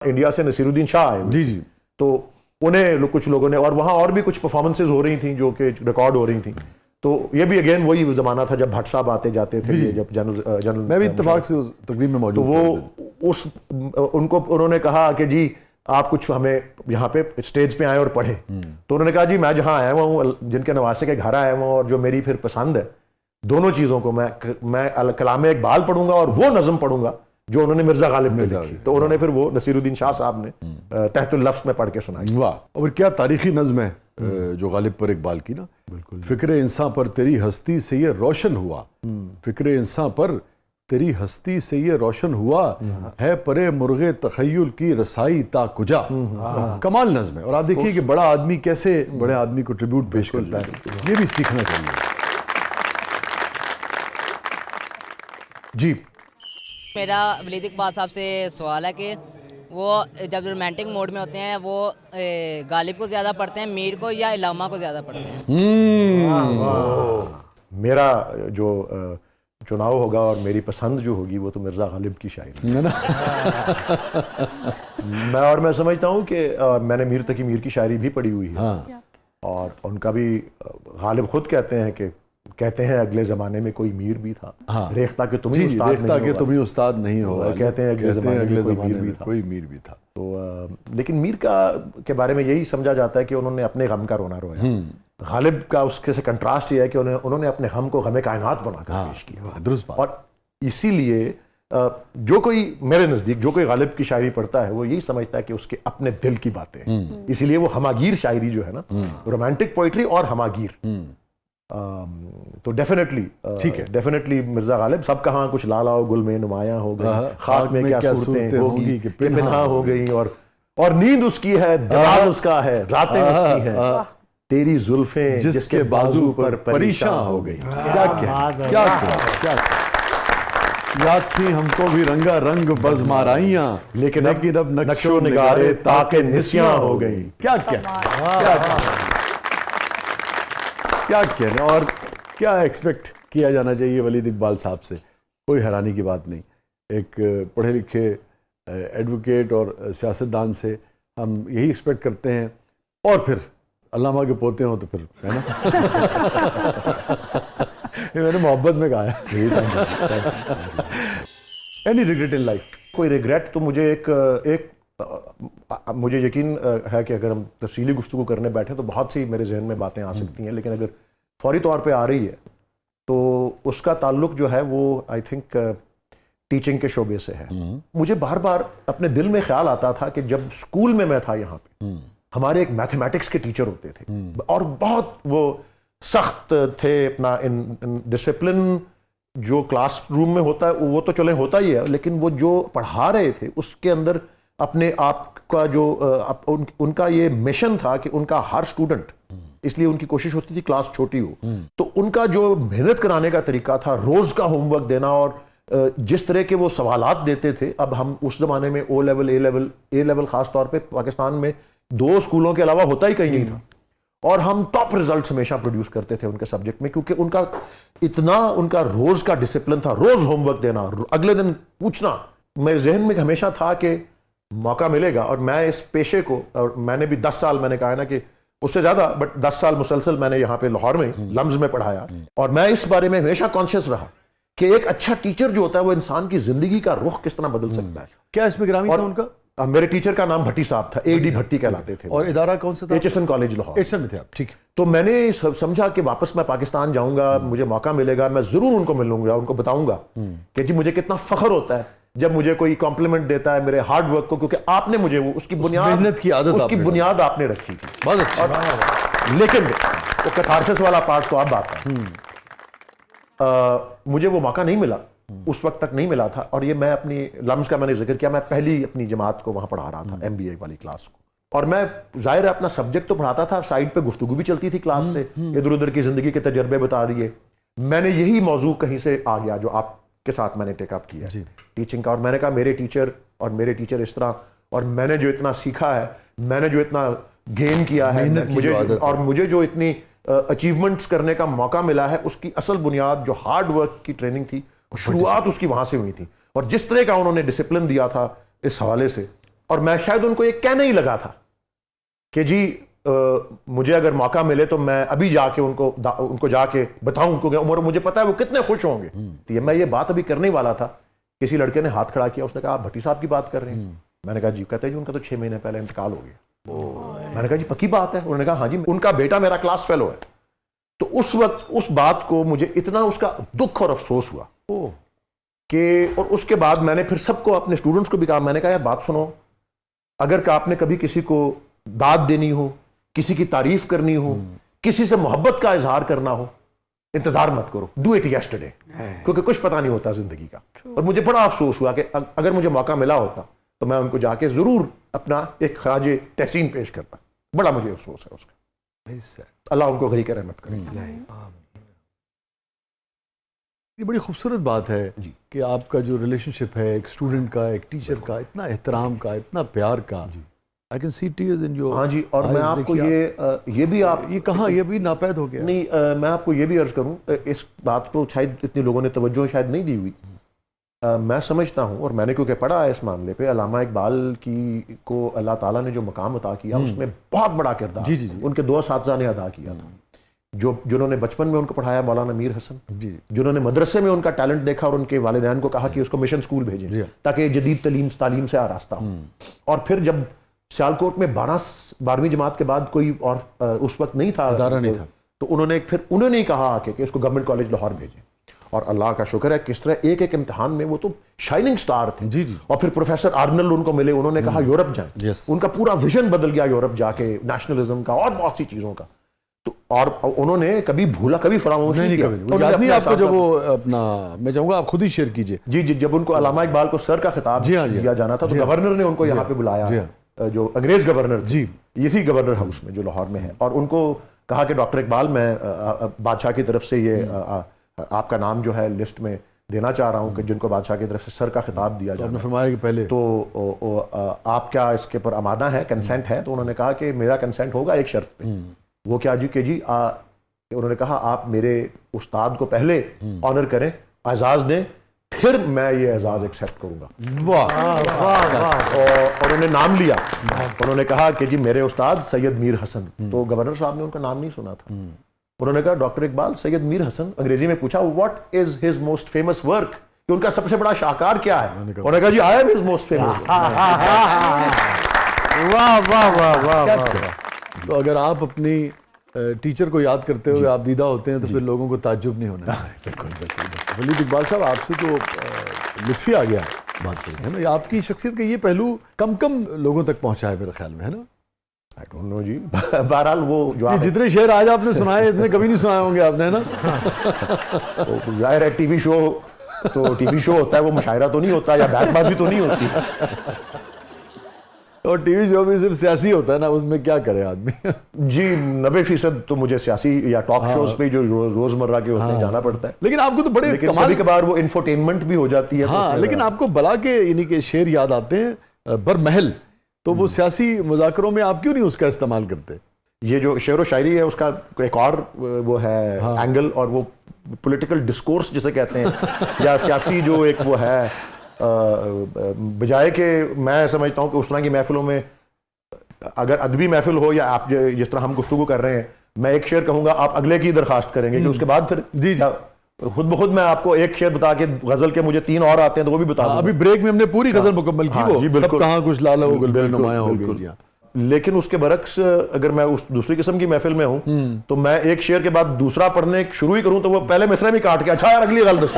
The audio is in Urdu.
انڈیا سے نصیرالدین شاہ آئے ہوئے، جی جی، تو انہیں کچھ لوگوں نے، اور وہاں اور بھی کچھ پرفارمنسز ہو رہی تھیں جو کہ ریکارڈ ہو رہی تھیں، تو یہ بھی اگین وہی زمانہ تھا جب بھٹ صاحب آتے جاتے تھے، جب جنرل میں بھی اتفاق سے اس تقریب میں موجود تو وہ انہوں نے کہا کہ جی آپ کچھ ہمیں یہاں پہ اسٹیج پہ آئیں اور پڑھیں، تو انہوں نے کہا جی میں جہاں آیا ہوا ہوں، جن کے نواسے کے گھر آیا ہوا ہوں، اور جو میری پھر پسند ہے دونوں چیزوں کو، میں کلام اقبال پڑھوں گا اور وہ نظم پڑھوں گا جو انہوں نے مرزا غالب پہ لکھی، تو انہوں نے پھر وہ نصیرالدین شاہ صاحب نے تحت اللفظ میں پڑھ کے سنائی۔ واہ، اور کیا تاریخی نظم ہے جو غالب پر اقبال کی نا، فکر انسان پر تیری ہستی سے یہ روشن ہوا، فکر انسان پر تیری ہستی سے یہ روشن ہوا، ہے پرے مرغ تخیل کی رسائی تا کجا۔ کمال نظم ہے، اور آپ دیکھیے کہ بڑا آدمی کیسے بڑے آدمی کو ٹریبیوٹ پیش کرتا ہے، یہ بھی سیکھنا چاہیے۔ جی میرا ولید اقبال صاحب سے سوال ہے کہ وہ جب رومانٹک موڈ میں ہوتے ہیں وہ غالب کو زیادہ پڑھتے ہیں، میر کو، یا علامہ کو زیادہ پڑھتے ہیں؟ میرا جو چناؤ ہوگا اور میری پسند جو ہوگی وہ تو مرزا غالب کی شاعری میں سمجھتا ہوں کہ میں نے میر تقی میر کی شاعری بھی پڑھی ہوئی ہے، اور ان کا بھی غالب خود کہتے ہیں اگلے زمانے میں کوئی میر بھی تھا، ریختہ کہ تم ہی استاد نہیں ہو، کہتے ہیں اگلے زمانے میں کوئی میر بھی تھا۔ تو لیکن میر کے بارے میں یہی سمجھا جاتا ہے کہ انہوں نے اپنے غم کا رونا رویا، غالب کا اس کے سے کنٹراسٹ یہ ہے کہ انہوں نے اپنے غم کو غم کائنات بنا کر پیش کیا، درست بات۔ اور اسی لیے جو کوئی میرے نزدیک جو کوئی غالب کی شاعری پڑھتا ہے وہ یہی سمجھتا ہے کہ اس کے اپنے دل کی باتیں ہیں، اسی لیے وہ ہماگیر شاعری جو ہے نا، رومانٹک پوئٹری اور ہماگیر، تو ڈیفینیٹلی مرزا غالب، سب کہاں کچھ لالا و گل میں نمایاں ہو گئی، خاک میں کیا صورتیں ہوگی کہ پنہاں ہو گئی، اور نیند اس کی ہے، دماغ اس کا ہے، راتیں اس کی ہیں، تیری زلفیں جس کے بازو پر پریشاں ہو گئی۔ کیا یاد تھی ہم کو بھی رنگا رنگ بزمارائیاں، لیکن اب نقش و نگارے تاکہ نسیاں ہو گئی۔ کیا کہنا، اور کیا ایکسپیکٹ کیا جانا چاہیے ولید اقبال صاحب سے؟ کوئی حیرانی کی بات نہیں، ایک پڑھے لکھے ایڈوکیٹ اور سیاستدان سے ہم یہی ایکسپیکٹ کرتے ہیں، اور پھر علامہ کے پوتے ہوں تو پھر ہے نا، یہ میں نے محبت میں کہا ہے۔ Any regret in life? کوئی ریگریٹ تو مجھے یقین ہے کہ اگر ہم تفصیلی گفتگو کرنے بیٹھیں تو بہت سی میرے ذہن میں باتیں آ سکتی ہیں، لیکن اگر فوری طور پہ آ رہی ہے تو اس کا تعلق جو ہے وہ آئی تھنک ٹیچنگ کے شعبے سے ہے۔ مجھے بار بار اپنے دل میں خیال آتا تھا کہ جب اسکول میں تھا یہاں پہ، ہمارے ایک میتھمیٹکس کے ٹیچر ہوتے تھے، اور بہت وہ سخت تھے، اپنا ڈسپلن جو کلاس روم میں ہوتا ہے وہ تو چلیں ہوتا ہی ہے، لیکن وہ جو پڑھا رہے تھے اس کے اندر اپنے آپ کا جو ان کا یہ مشن تھا کہ ان کا ہر اسٹوڈنٹ، اس لیے ان کی کوشش ہوتی تھی کلاس چھوٹی ہو، تو ان کا جو محنت کرانے کا طریقہ تھا، روز کا ہوم ورک دینا، اور جس طرح کے وہ سوالات دیتے تھے، اب ہم اس زمانے میں او لیول اے لیول خاص طور پہ پاکستان میں 2 اسکولوں کے علاوہ ہوتا ہی کہیں نہیں تھا، اور ہم ٹاپ ریزلٹس ہمیشہ پروڈیوس کرتے تھے ان کے سبجیکٹ میں، کیونکہ ان کا روز کا ڈسپلن تھا، روز ہوم ورک دینا، اگلے دن پوچھنا۔ میرے ذہن میں ہمیشہ تھا کہ موقع ملے گا، اور میں اس پیشے کو، اور میں نے بھی 10 سال، میں نے کہا نا کہ اس سے زیادہ، بٹ 10 سال مسلسل میں نے یہاں پہ لاہور میں لمز میں پڑھایا، اور میں اس بارے میں ہمیشہ کانشیس رہا کہ ایک اچھا ٹیچر جو ہوتا ہے وہ انسان کی زندگی کا رخ کس طرح بدل سکتا ہے۔ کیا اس میں گرامی تھا ان کا؟ میرے ٹیچر کا نام بھٹی صاحب تھا، اے ڈی بھٹی کہلاتے تھے، اور ادارہ کون سا تھا؟ H S N college Lahore, H S N میں تھے آپ؟ ٹھیک۔ تو میں نے سمجھا کہ واپس میں پاکستان جاؤں گا، مجھے موقع ملے گا، میں ضرور ان کو ملوں گا، ان کو بتاؤں گا کہ جی مجھے کتنا فخر ہوتا ہے جب مجھے کوئی کمپلیمنٹ دیتا ہے میرے ہارڈ ورک کو، کیونکہ آپ نے مجھے اس کی محنت کی عادت، اس کی بنیاد آپ نے رکھی تھی۔ بہت اچھا۔ لیکن وہ کتھارسس والا پارٹ تو اب آتا ہے، مجھے وہ موقع نہیں ملا، اس وقت تک نہیں ملا تھا، اور یہ میں اپنی لمز کا میں نے ذکر کیا، میں پہلی اپنی جماعت کو وہاں پڑھا رہا تھا، ایم بی اے والی کلاس کو، اور میں ظاہر ہے اپنا سبجیکٹ تو پڑھاتا تھا، سائڈ پہ گفتگو بھی چلتی تھی کلاس سے، ادھر ادھر کی زندگی کے تجربے بتا دیے۔ میں نے یہی موضوع کہیں سے آ گیا جو آپ کے ساتھ میں نے ٹیک اپ کیا ٹیچنگ کا، اور میں نے کہا میرے ٹیچر اس طرح، اور میں نے جو اتنا سیکھا ہے، میں نے جو اتنا گین کیا ہے، مجھے جو اتنی اچیومنٹس کرنے کا موقع ملا ہے، اس کی اصل بنیاد جو ہارڈ ورک کی ٹریننگ تھی، شروعات اس کی وہاں سے ہوئی تھی، اور جس طرح کا انہوں نے ڈسپلن دیا تھا اس حوالے سے اور میں شاید ان کو یہ کہنے ہی لگا تھا کہ جی مجھے اگر موقع ملے تو میں ابھی جا کے ان کو جا کے بتاؤں کیونکہ عمر مجھے پتا ہے وہ کتنے خوش ہوں گے. تو میں یہ بات ابھی کرنے والا تھا, کسی لڑکے نے ہاتھ کھڑا کیا, اس نے کہا آپ بھٹی صاحب کی بات کر رہے ہیں؟ میں نے کہا جی. کہتے ہیں جی ان کا تو 6 مہینے پہلے انتقال ہو گیا. میں نے کہا جی پکی بات ہے؟ انہوں نے کہا ہاں جی ان کا بیٹا میرا کلاس فیلو ہے. تو اس وقت اس بات کو مجھے اتنا اس کا دکھ اور افسوس ہوا کہ, اور اس کے بعد میں نے پھر سب کو اپنے اسٹوڈنٹس کو بھی کہا, میں نے کہا یار بات سنو, اگر کہ آپ نے کبھی کسی کو داد دینی ہو, کسی کی تعریف کرنی ہو, کسی سے محبت کا اظہار کرنا ہو, انتظار مت کرو, ڈو اٹ یسٹرڈے, کیونکہ کچھ پتہ نہیں ہوتا زندگی کا. اور مجھے بڑا افسوس ہوا کہ اگر مجھے موقع ملا ہوتا تو میں ان کو جا کے ضرور اپنا ایک خراج تحسین پیش کرتا. بڑا مجھے افسوس ہے اس کا. اللہ ان کو غریق رحمت کرے. یہ بڑی خوبصورت بات ہے جی کہ آپ کا جو ریلیشن شپ ہے ایک اسٹوڈنٹ کا, ایک ٹیچر کا, اتنا احترام کا, اتنا پیار کا. I can see tears in your ہاں جی. اور میں آپ کو یہ بھی آپ یہ کہاں یہ بھی ناپید ہو گیا نہیں, میں آپ کو یہ بھی عرض کروں, اس بات کو شاید اتنے لوگوں نے توجہ شاید نہیں دی ہوئی. میں سمجھتا ہوں, اور میں نے کیونکہ پڑھا ہے اس معاملے پہ, علامہ اقبال کو اللہ تعالیٰ نے جو مقام عطا کیا اس میں بہت بڑا کردار ان کے 2 اساتذہ نے ادا کیا تھا, جنہوں نے بچپن میں ان کو پڑھایا, مولانا میر حسن, جنہوں نے مدرسے میں ان کا ٹیلنٹ دیکھا اور ان کے والدین کو کہا کہ اس کو مشن اسکول بھیجیں تاکہ جدید تعلیم سے آراستہ ہو. اور پھر جب سیالکوٹ میں 12ویں جماعت کے بعد کوئی اور اس وقت نہیں تھا, ادارہ نہیں تھا, تو انہوں نے ہی کہا کہ اس کو گورنمنٹ کالج لاہور بھیجیں. اور اللہ کا شکر ہے کس طرح ایک امتحان میں وہ تو شائننگ سٹار تھے. اور پھر پروفیسر آرنل ان کو ملے, انہوں نے کہا یورپ جائیں. ان کا پورا ویژن بدل گیا یورپ جا کے, نیشنلزم کا اور بہت سی چیزوں کا. تو اور انہوں نے کبھی فراموش نہیں کیا. یاد نہیں آپ کو جب وہ اپنا, میں چاہوں گا آپ خود ہی شیئر کیجئے. جی جب ان کو علامہ اقبال کو سر کا خطاب دیا جانا تھا تو گورنر نے ان کو یہاں پہ بلایا, جو انگریز گورنر تھے اسی گورنر ہاؤس میں جو لاہور میں ہے, اور ان کو کہا کہ ڈاکٹر اقبال میں بادشاہ کی طرف سے یہ آپ کا نام جو ہے لسٹ میں دینا چاہ رہا ہوں کہ جن کو بادشاہ کی طرف سے سر کا خطاب دیا جائے. فرمایا کہ پہلے تو آپ کیا اس کے پر آمادہ ہے, کنسنٹ ہے؟ تو انہوں نے کہا کہ میرا کنسنٹ ہوگا ایک شرط پہ. وہ کیا جی کہ جی انہوں نے کہا آپ میرے استاد کو پہلے آنر کریں, اعزاز دیں, پھر میں یہ اعزاز ایکسیپٹ کروں گا. اور انہوں نے نام لیا, انہوں نے کہا کہ جی میرے استاد سید میر حسن. تو گورنر صاحب نے ان کا نام نہیں سنا تھا. انہوں نے کہا ڈاکٹر اقبال سید میر حسن. انگریزی میں پوچھا what is his most famous work, کہ ان کا سب سے بڑا شاہکار کیا ہے؟ انہوں نے کہا جی I am his most famous. تو اگر آپ اپنی ٹیچر کو یاد کرتے ہوئے آپ دیدہ ہوتے ہیں تو پھر لوگوں کو تعجب نہیں ہونا. بالکل. ولید اقبال صاحب آپ سے تو لطفی آ گیا بات کریں, ہے نا. آپ کی شخصیت کا یہ پہلو کم لوگوں تک پہنچا ہے میرے خیال میں, ہے نا. I don't know جی. بہرحال وہ جو جتنے شعر آج آپ نے سنائے اتنے کبھی نہیں سنائے ہوں گے آپ نے, ہے نا. ظاہر ہے ٹی وی شو ہوتا ہے, وہ مشاعرہ تو نہیں ہوتا یا بیت بازی تو نہیں ہوتی. اور ٹی وی شو بھی صرف سیاسی ہوتا ہے نا, اس میں کیا کرے آدمی. جی 90% تو مجھے سیاسی یا ٹاک شوز پہ جو روزمرہ کے ہوتے ہیں جانا پڑتا ہے. لیکن آپ کو تو بڑے کبھی کبھار وہ انفوٹینمنٹ بھی ہو جاتی ہے. ہاں لیکن آپ کو بلا کے یعنی کہ شعر یاد آتے ہیں برمحل, تو وہ سیاسی مذاکروں میں آپ کیوں نہیں اس کا استعمال کرتے؟ یہ جو شعر و شاعری ہے اس کا ایک اور وہ ہے اینگل, اور وہ پولیٹیکل ڈسکورس جسے کہتے ہیں یا سیاسی جو ایک وہ ہے, بجائے کہ میں سمجھتا ہوں کہ اس طرح کی محفلوں میں اگر ادبی محفل ہو یا آپ جس طرح ہم گفتگو کر رہے ہیں, میں ایک شعر کہوں گا آپ اگلے کی درخواست کریں گے کہ اس کے بعد پھر خود بخود میں آپ کو ایک شعر بتا کے غزل کے مجھے 3 اور آتے ہیں تو وہ بھی بتا دوں. ابھی بریک میں ہم نے پوری غزل مکمل کی, وہ سب کہاں کچھ لالا ہو گل میں نمایاں ہو گئی. لیکن اس کے برعکس اگر میں اس دوسری قسم کی محفل میں ہوں تو میں ایک شعر کے بعد دوسرا پڑھنے شروع ہی کروں تو وہ پہلے مصرعے میں کاٹ کے اچھا یار اگلی غلط.